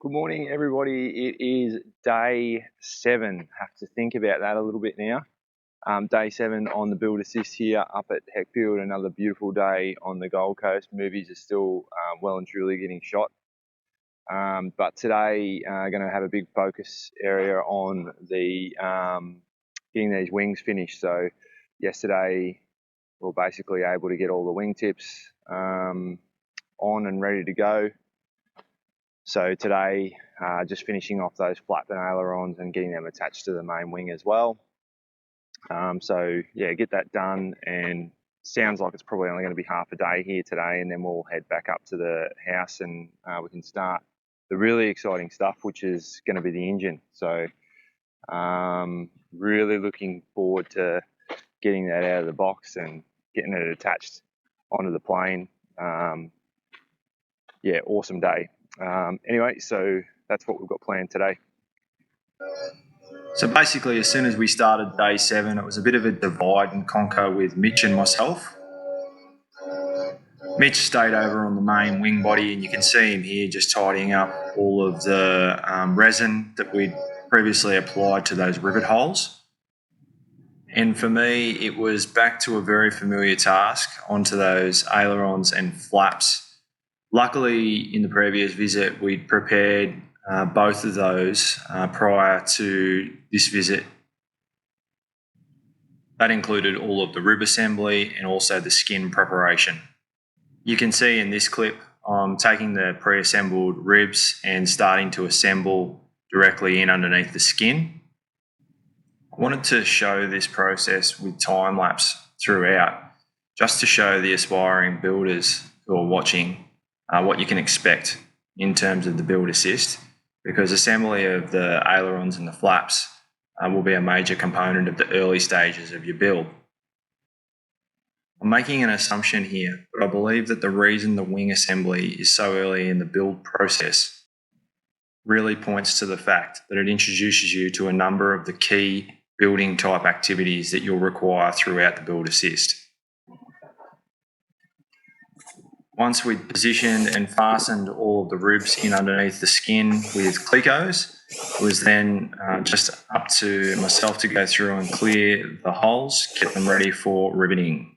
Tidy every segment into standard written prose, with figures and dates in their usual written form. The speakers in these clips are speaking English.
Good morning, everybody. It is day 7. Have to think about that a little bit now. Day 7 on the build assist here up at QUICK-BUILD. Another beautiful day on the Gold Coast. Movies are still well and truly getting shot. But today, going to have a big focus area on the getting these wings finished. So yesterday, we were basically able to get all the wing tips on and ready to go. So today, just finishing off those flap and ailerons and getting them attached to the main wing as well. So yeah, get that done, and sounds like it's probably only going to be half a day here today, and then we'll head back up to the house and we can start the really exciting stuff, which is going to be the engine. So really looking forward to getting that out of the box and getting it attached onto the plane. Yeah, awesome day. Anyway, so that's what we've got planned today. So basically, as soon as we started day 7, it was a bit of a divide and conquer with Mitch and myself. Mitch stayed over on the main wing body, and you can see him here just tidying up all of the resin that we'd previously applied to those rivet holes. And for me, it was back to a very familiar task onto those ailerons and flaps. Luckily, in the previous visit, we'd prepared both of those prior to this visit. That included all of the rib assembly and also the skin preparation. You can see in this clip, I'm taking the pre-assembled ribs and starting to assemble directly in underneath the skin. I wanted to show this process with time-lapse throughout, just to show the aspiring builders who are watching what you can expect in terms of the build assist, because assembly of the ailerons and the flaps will be a major component of the early stages of your build. I'm making an assumption here, but I believe that the reason the wing assembly is so early in the build process really points to the fact that it introduces you to a number of the key building type activities that you'll require throughout the build assist. Once we'd positioned and fastened all of the ribs in underneath the skin with Clicos, it was then just up to myself to go through and clear the holes, get them ready for riveting.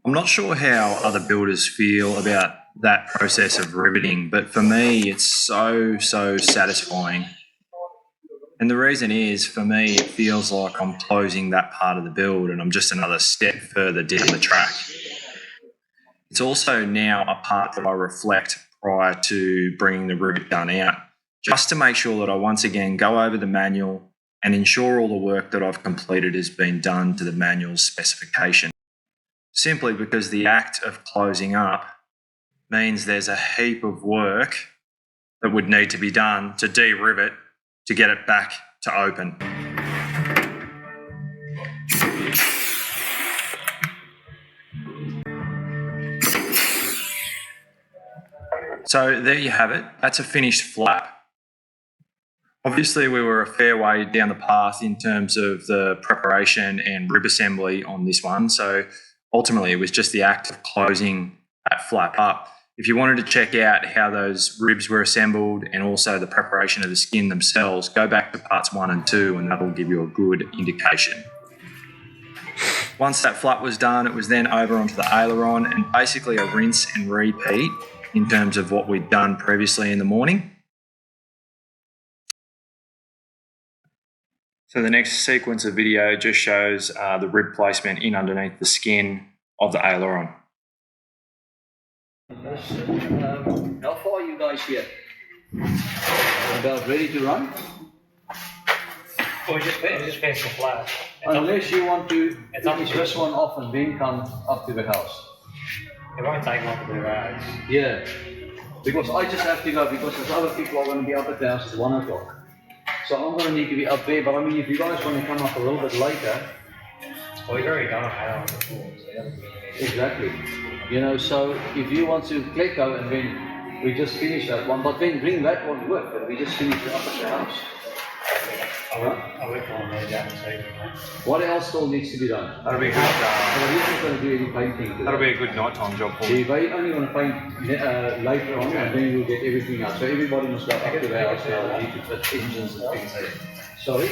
I'm not sure how other builders feel about that process of riveting, but for me, it's so satisfying. And the reason is, for me, it feels like I'm closing that part of the build and I'm just another step further down the track. It's also now a part that I reflect prior to bringing the rivet gun out, just to make sure that I once again go over the manual and ensure all the work that I've completed has been done to the manual's specification. Simply because the act of closing up means there's a heap of work that would need to be done to de-rivet to get it back to open. So there you have it. That's a finished flap. Obviously, we were a fair way down the path in terms of the preparation and rib assembly on this one. So ultimately, it was just the act of closing that flap up. If you wanted to check out how those ribs were assembled and also the preparation of the skin themselves, go back to parts 1 and 2, and that'll give you a good indication. Once that flap was done, it was then over onto the aileron, and basically a rinse and repeat in terms of what we'd done previously in the morning. So the next sequence of video just shows the rib placement in underneath the skin of the aileron. How far are you guys here? About ready to run? We just finished the flat. Unless you want to finish this one off and then come up to the house. It won't take long to do that. Yeah, because I just have to go because there's other people are going to be up at the house at 1 o'clock. So I'm going to need to be up there, but I mean, if you guys want to come up a little bit later. Well, we've already done an hour before, so that doesn't mean anything. Exactly. You know, so if you want to click out and then we just finish that one, but then bring that one with and we just finish it up at the house. I went on that this evening, mate. What else still needs to be done? That'll be a good. Well, you're not going to do any painting today. That'll be a good nighttime job for So me. you only want to paint later on, and then you'll get everything out. So everybody must go up to the house now. Need to fit engines and things there. Sorry?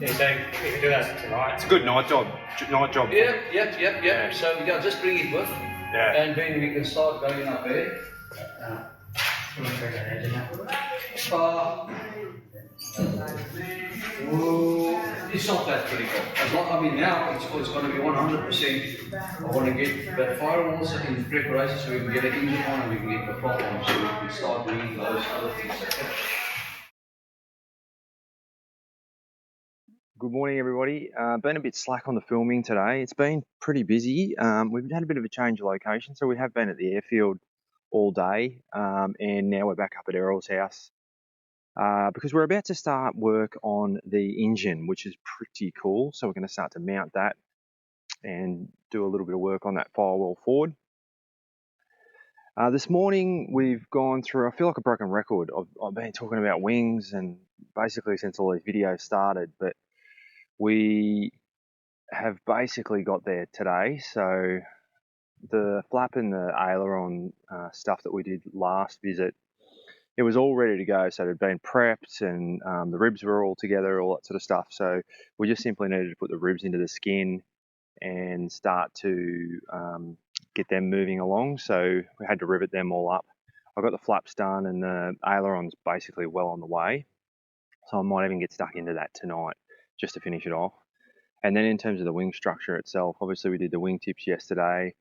Yeah, so you can do that tonight. It's a good night job. Night job. Yep. So we got just bring it with, and then we can start going up there. It's not that critical. As long, I mean, now it's going to be 100%. I want to get the firewalls in preparation so we can get an engine on and we can get the prop on so we can start doing those other things. Okay? Good morning, everybody. Been a bit slack on the filming today. It's been pretty busy. We've had a bit of a change of location, so we have been at the airfield all day, and now we're back up at Errol's house because we're about to start work on the engine, which is pretty cool. So we're going to start to mount that and do a little bit of work on that firewall forward. This morning we've gone through, I feel like a broken record. I've been talking about wings and basically since all these videos started, but we have basically got there today. So the flap and the aileron stuff that we did last visit, it was all ready to go. So it had been prepped and the ribs were all together, all that sort of stuff. So we just simply needed to put the ribs into the skin and start to get them moving along. So we had to rivet them all up. I got the flaps done and the aileron's basically well on the way. So I might even get stuck into that tonight just to finish it off. And then in terms of the wing structure itself, obviously we did the wing tips yesterday.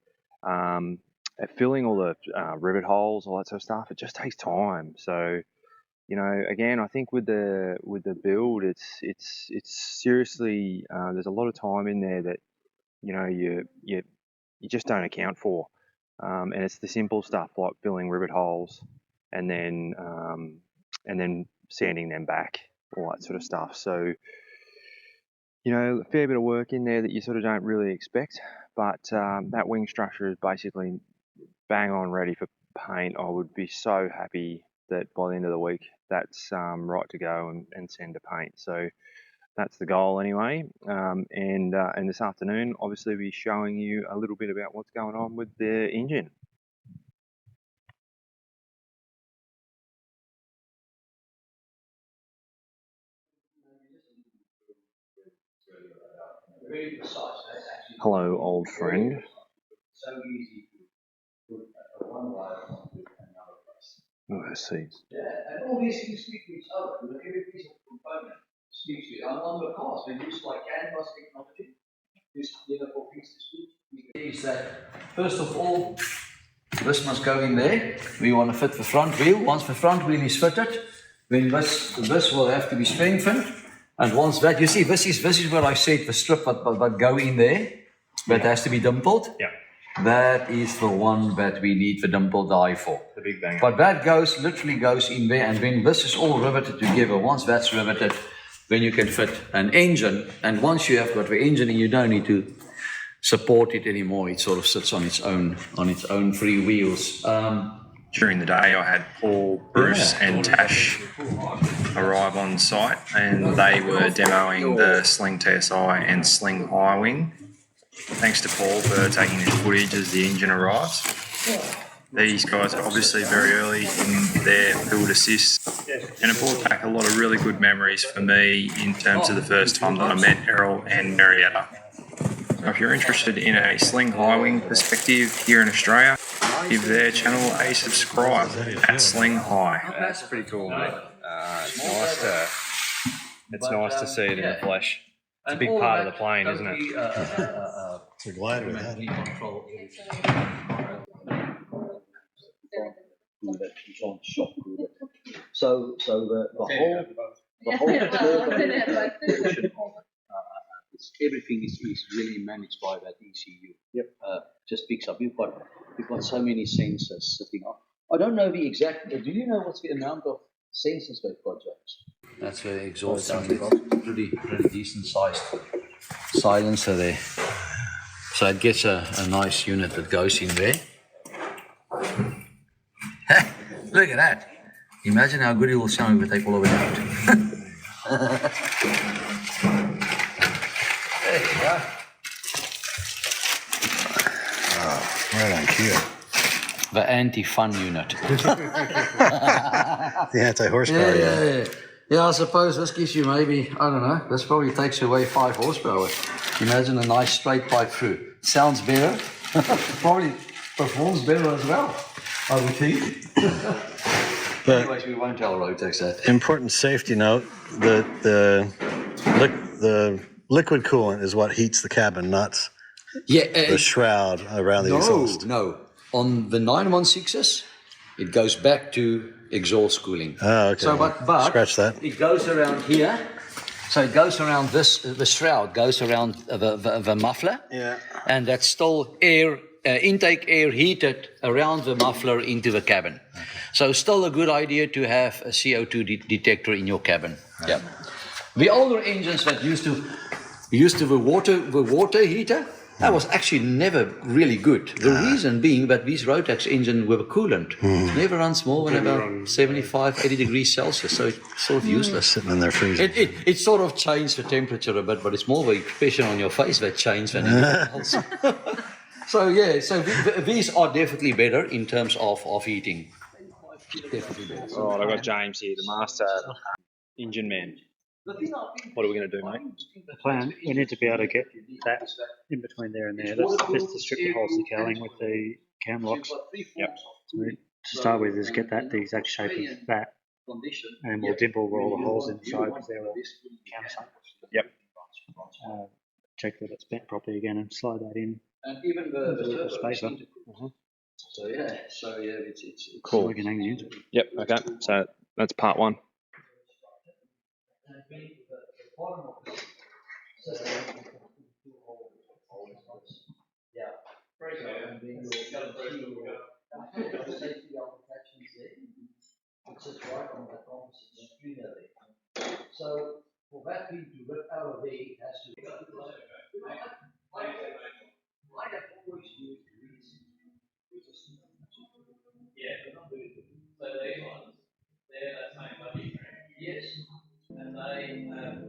Filling all the rivet holes, all that sort of stuff, it just takes time. So, you know, again, I think with the build, it's seriously there's a lot of time in there that you know you just don't account for, and it's the simple stuff like filling rivet holes and then sanding them back, all that sort of stuff. So, you know, a fair bit of work in there that you sort of don't really expect, but that wing structure is basically bang on ready for paint. I would be so happy that by the end of the week that's right to go and send to paint. So that's the goal anyway. And this afternoon, obviously, we'll be showing you a little bit about what's going on with the engine. Hello, old friend. So easy to put one wire onto another place. Oh, I see. Yeah, and all these things speak to each other. Every piece of component speaks to it. On the cars, we use like canvas technology. Use for things to speak. Is that first of all, this must go in there. We want to fit the front wheel. Once the front wheel is fitted, then this will have to be strengthened. And once that, you see, this is where I said the strip but go in there. That has to be dimpled. Yeah. That is the one that we need the dimpled eye for. The big bang. But that literally goes in there, and when this is all riveted together, once that's riveted, then you can fit an engine. And once you have got the engine, you don't need to support it anymore. It sort of sits on its own free wheels. During the day, I had Paul, Bruce, and Tash arrive on site, and they were demoing the Sling TSI and Sling High Wing. Thanks to Paul for taking the footage as the engine arrives. These guys are obviously very early in their build assist, and it brought back a lot of really good memories for me in terms of the first time that I met Errol and Marietta. So if you're interested in a Sling High Wing perspective here in Australia, give their channel a subscribe at Sling High. That's pretty cool, mate. It's nice to see it in the flesh. It's a big part of the plane, isn't it? It's a glider. So the whole everything is really managed by that ECU. Yep. Just picks up. You've got so many sensors sitting on. I don't know the exact. Do you know what's the amount of sensors they've got, James? That's the exhaust sound. Pretty decent sized silencer there. So it gets a nice unit that goes in there. Look at that. Imagine how good it will sound if we take all of it out. There you go. Right on cue. The anti-fun unit. The anti-horsepower. Yeah, I suppose this gives you maybe, I don't know, this probably takes away 5 horsepower. Imagine a nice straight pipe through. Sounds better. Probably performs better as well, I would think. But anyways, we won't tell Rotax that. Important safety note: the liquid coolant is what heats the cabin, not the shroud around the exhaust. No. On the 916s, it goes back to exhaust cooling. Oh, okay. So, but Scratch that. It goes around here. So it goes around this, the shroud goes around the muffler. Yeah. And that's still air, intake air heated around the muffler into the cabin. Okay. So still a good idea to have a CO2 detector in your cabin. Okay. Yeah. The older engines that used to the water heater, that was actually never really good. The reason being that these Rotax engines with a coolant never runs more than about 75, 80 degrees Celsius, so it's sort of useless. Sitting in there freezing. It sort of changed the temperature a bit, but it's more the expression on your face that changed than anything else. So these are definitely better in terms of heating. Definitely better. All right, I've got James here, the master engine man. What are we going to do, mate? The plan, we need to be able to get that in between there and there. That's just to strip the holes to cowling with the cam locks. Yep. So to start with is get that the exact shape of that, and we'll dimple where all the holes inside because they're all countersunk. Yep. Check that it's bent properly again and slide that in. And even the spacer. So it's cool. So we can hang the engine. Yep. Okay. So that's part one. So for that thing to rip out of there, it has to. I have always used So these ones, they're that same body frame. yes. And they have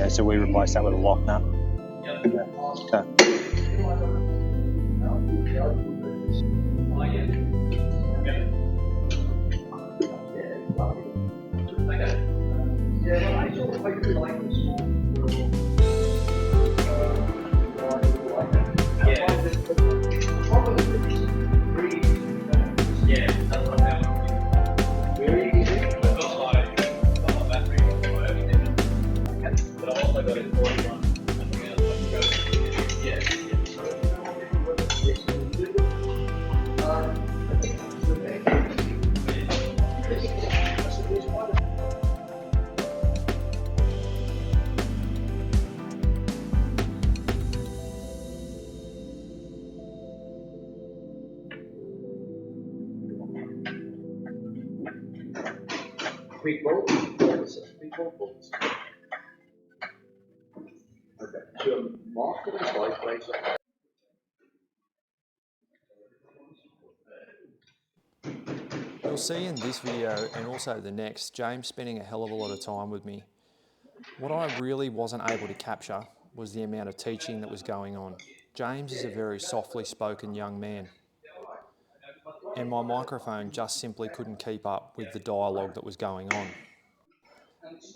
Okay, so we replace that with a lock nut. Okay. QUICK-BUILD. QUICK-BUILD. Okay. So mark it as light place. You'll see in this video and also the next, James spending a hell of a lot of time with me. What I really wasn't able to capture was the amount of teaching that was going on. James is a very softly spoken young man, and my microphone just simply couldn't keep up with the dialogue that was going on.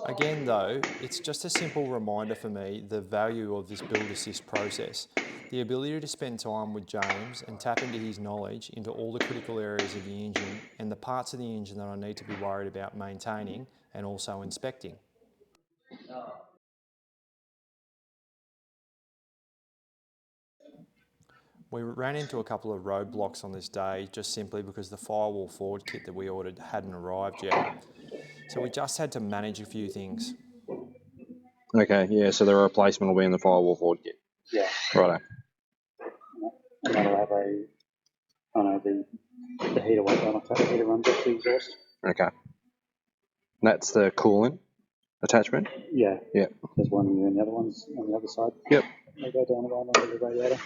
Again though, it's just a simple reminder for me the value of this build assist process. The ability to spend time with James and tap into his knowledge into all the critical areas of the engine and the parts of the engine that I need to be worried about maintaining and also inspecting. We ran into a couple of roadblocks on this day just simply because the firewall forward kit that we ordered hadn't arrived yet. So we just had to manage a few things. Okay, yeah, so the replacement will be in the firewall forward kit. Yeah. Righto. And that'll have the heater won't run off that, the heater runs off the exhaust. Okay. That's the coolant attachment? Yeah. Yeah. There's one here and the other one's on the other side. Yep. They go down around under the radiator.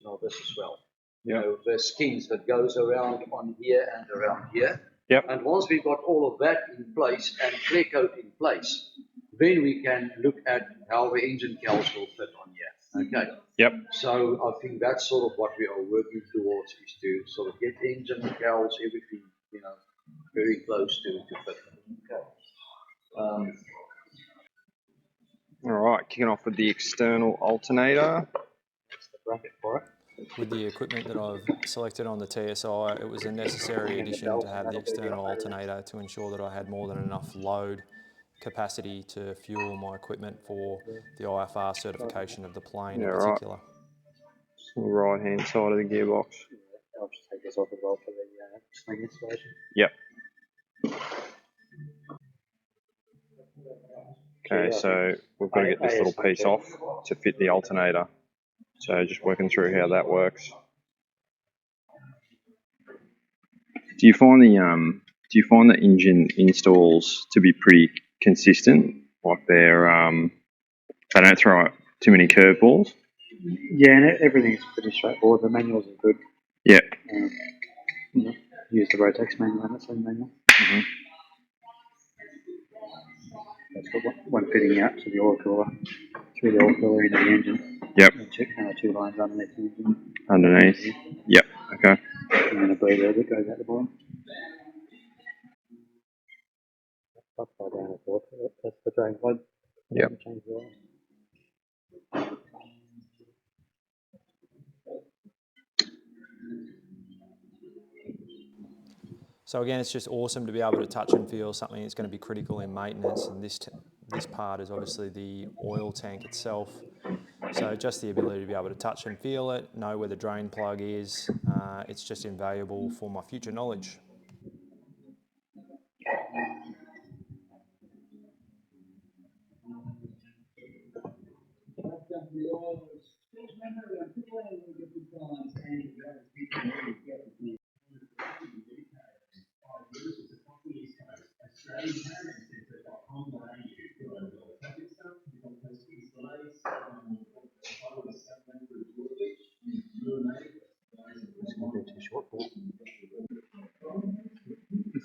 No, this as well. Yep. You know, the skins that goes around on here and around here. Yep. And once we've got all of that in place and clear coat in place, then we can look at how the engine cowls will fit on here. Okay. Yep. So I think that's sort of what we are working towards, is to sort of get engine cowls, everything, you know, very close to fit. Okay. All right, kicking off with the external alternator. That's the bracket for it. With the equipment that I've selected on the TSI, it was a necessary addition to have the external alternator to ensure that I had more than enough load capacity to fuel my equipment for the IFR certification of the plane in particular. Right. Right hand side of the gearbox. I'll just take this off as well for the sling installation. Yep. Okay, so we've got to get this little piece off to fit the alternator. So just working through how that works. Do you find the engine installs to be pretty consistent? Like they don't throw out too many curveballs? Yeah, and everything's pretty straightforward. The manuals are good. Yeah. Use the Rotax manual and its own manual. Mm-hmm. It's got one fitting out to the oil cooler, through the oil cooler into the engine. Yep. And two lines underneath the engine. Underneath. Yep. Okay. And then a breather that goes out the bottom. Upside down and forth. That's the drain plug. Yep. Change the oil. So again, it's just awesome to be able to touch and feel something that's going to be critical in maintenance, and this part is obviously the oil tank itself. So just the ability to be able to touch and feel it, know where the drain plug is, it's just invaluable for my future knowledge.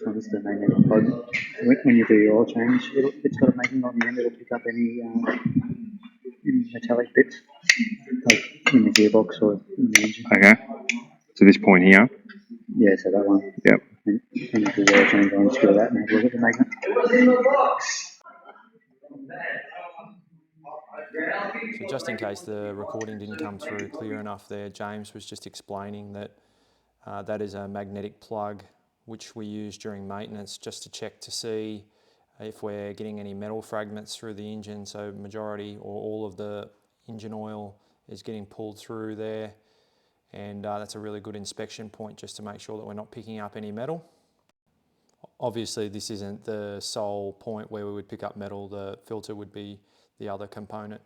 This is the magnetic plug. When you do your oil change, it's got a magnet on the end. It'll pick up any metallic bits, like in the gearbox or in the engine. Okay. So this point here? Yeah, so that one. Yep. And you do the oil change, I'll unscrew that and have a look at the magnet. So just in case the recording didn't come through clear enough there, James was just explaining that that is a magnetic plug which we use during maintenance just to check to see if we're getting any metal fragments through the engine. So majority or all of the engine oil is getting pulled through there, and that's a really good inspection point just to make sure that we're not picking up any metal. Obviously this isn't the sole point where we would pick up metal, the filter would be the other component.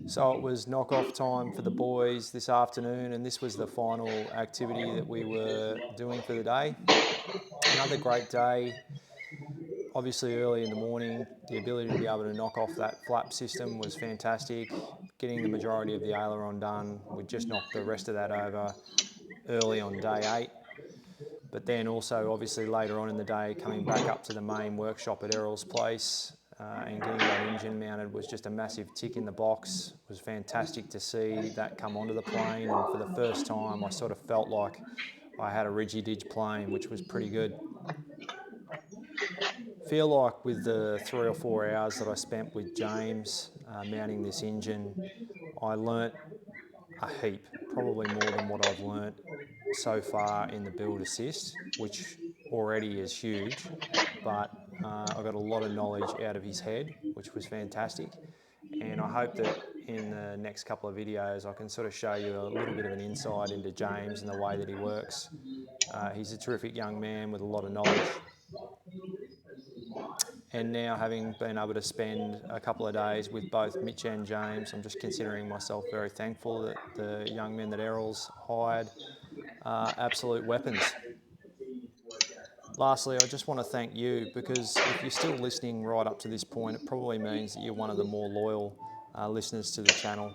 So it was knock-off time for the boys this afternoon, and this was the final activity that we were doing for the day. Another great day. Obviously early in the morning, the ability to be able to knock off that flap system was fantastic. Getting the majority of the aileron done, we just knocked the rest of that over early on day 8. But then also obviously later on in the day, coming back up to the main workshop at Errol's place and getting that engine mounted was just a massive tick in the box. It was fantastic to see that come onto the plane, and for the first time I sort of felt like I had a Rigididge plane, which was pretty good. Feel like with the 3 or 4 hours that I spent with James mounting this engine, I learnt a heap, probably more than what I've learnt so far in the build assist, which already is huge, but I got a lot of knowledge out of his head, which was fantastic. And I hope that in the next couple of videos I can sort of show you a little bit of an insight into James and the way that he works. He's a terrific young man with a lot of knowledge. And now, having been able to spend a couple of days with both Mitch and James, I'm just considering myself very thankful that the young men that Errol's hired are absolute weapons. Lastly, I just want to thank you, because if you're still listening right up to this point, it probably means that you're one of the more loyal listeners to the channel.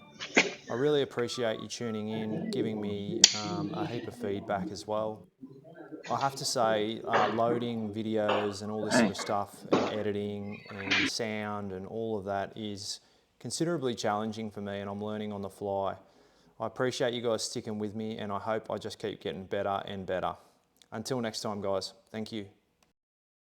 I really appreciate you tuning in, giving me a heap of feedback as well. I have to say, loading videos and all this sort of stuff and editing and sound and all of that is considerably challenging for me, and I'm learning on the fly. I appreciate you guys sticking with me, and I hope I just keep getting better and better. Until next time, guys, thank you.